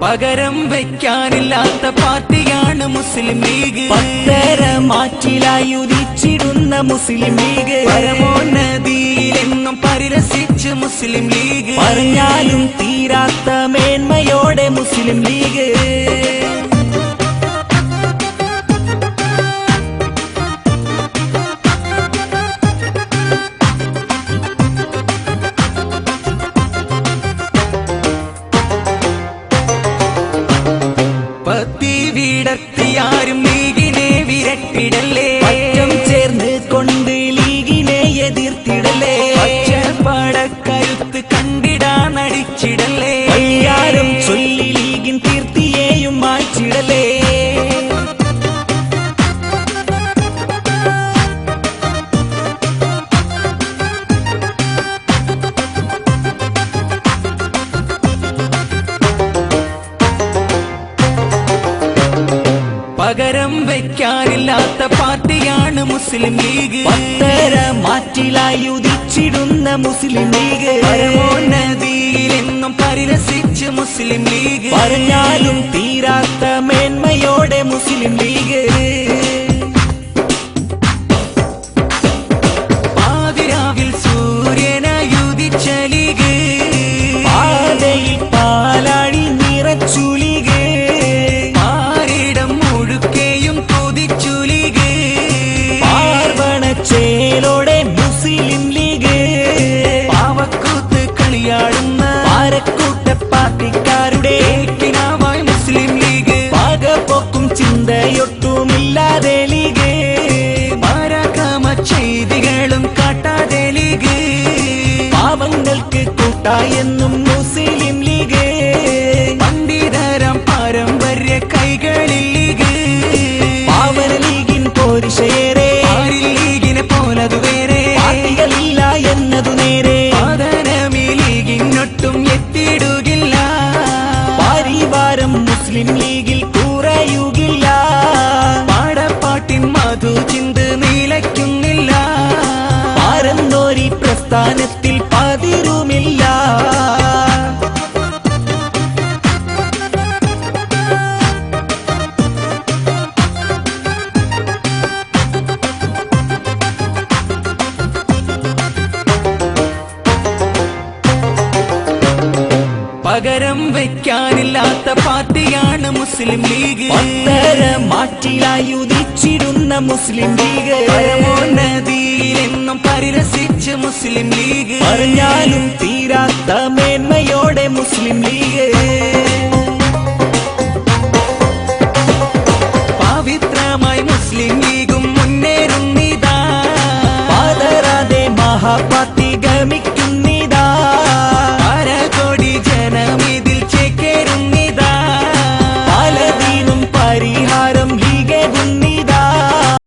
പകരം വയ്ക്കാനില്ലാത്ത പാർട്ടിയാണ് മുസ്ലിം ലീഗ്. പത്തര മാറ്റിലായി ഉദിച്ചിടുന്ന മുസ്ലിം ലീഗ്. പരമോന്നതിയിലെങ്ങും പരിരസിച്ച് മുസ്ലിം ലീഗ്. പറഞ്ഞാലും തീരാത്ത മേന്മയോടെ മുസ്ലിം ലീഗ്. വിടർത്തിയാരും ലീഗിനെ വിരട്ടിടല്ലേ. പറ്റം ചേർന്ന് കൊണ്ട് ലീഗിനെ എതിർത്തിടല്ലേ. പടക്കരുത്ത് കണ്ടിടാൻ അടിച്ചിടല്ലേ. അയ്യാരും ചൊല്ലി ലീഗിൻ കീർത്തിയെയും മാറ്റിടല്ലേ. പകരം വയ്ക്കാനില്ലാത്ത പാർട്ടിയാണ് മുസ്ലിം ലീഗ്. പത്തര മാറ്റിലായി ഉദിച്ചിടുന്ന മുസ്ലിം ലീഗ്. പരമോന്നതിയിലെങ്ങും പരിരസിച്ച് മുസ്ലിം ലീഗ്. പറഞ്ഞാലും തീരാത്ത മേന്മയോടെ മുസ്ലിം ലീഗ്. പാതിരാവിൽ സൂര്യനയുദിച്ച ലീഗ്. പാതയിൽ പാലാഴി നിറച്ചു ലീഗ്. ചേലോടെ മുസ്ലിം ലീഗ്. പാവക്കൂത്ത് കളിയാടുന്ന പാരക്കൂട്ട പാർട്ടിക്കാരുടെ കിനാവായി മുസ്ലിം ലീഗ്. പാകപ്പോക്കും ചിന്തയൊട്ടുമില്ലാതെ ലീഗ്. പരാക്രമ ചെയ്തികളും കാട്ടാതെ ലീഗ്. പാവങ്ങൾക്ക് കൂട്ടായെന്നും മുസ്ലിം ലീഗ്. പണ്ഡിതരം പാരമ്പര്യ കൈകളിൽ ലീഗ്. പാവന ലീഗിൻ പോരിശയേറെ പാർട്ടികളില്ല എന്നതു നേരെ. പതനമീ ലീഗിനൊട്ടും എത്തിയിടുകില്ല. പാരിവാരം മുസ്ലിം ലീഗിൽ കുറയുകില്ല. പാടപ്പാട്ടിൻ മധു ചിന്ത് നിലയ്ക്കുന്നില്ല. പാരന്തോരി പ്രസ്ഥാനത്തിൽ പതിരുമില്ല. പകരം വയ്ക്കാനില്ലാത്ത പാർട്ടിയാണ് മുസ്ലിം ലീഗ്. പത്തര മാറ്റിലായി ഉദിച്ചിടുന്ന മുസ്ലിം ലീഗ്. പരമോന്നതിയിലെങ്ങും പരിരസിച്ച് മുസ്ലിം ലീഗ്. പറഞ്ഞാലും തീരാത്ത മേന്മയോടെ മുസ്ലിം ലീഗ്. പവിത്രമായി മുസ്ലിം ലീഗും മുന്നേറുന്നിതാ. പതരാതെ മഹാപാർട്ടി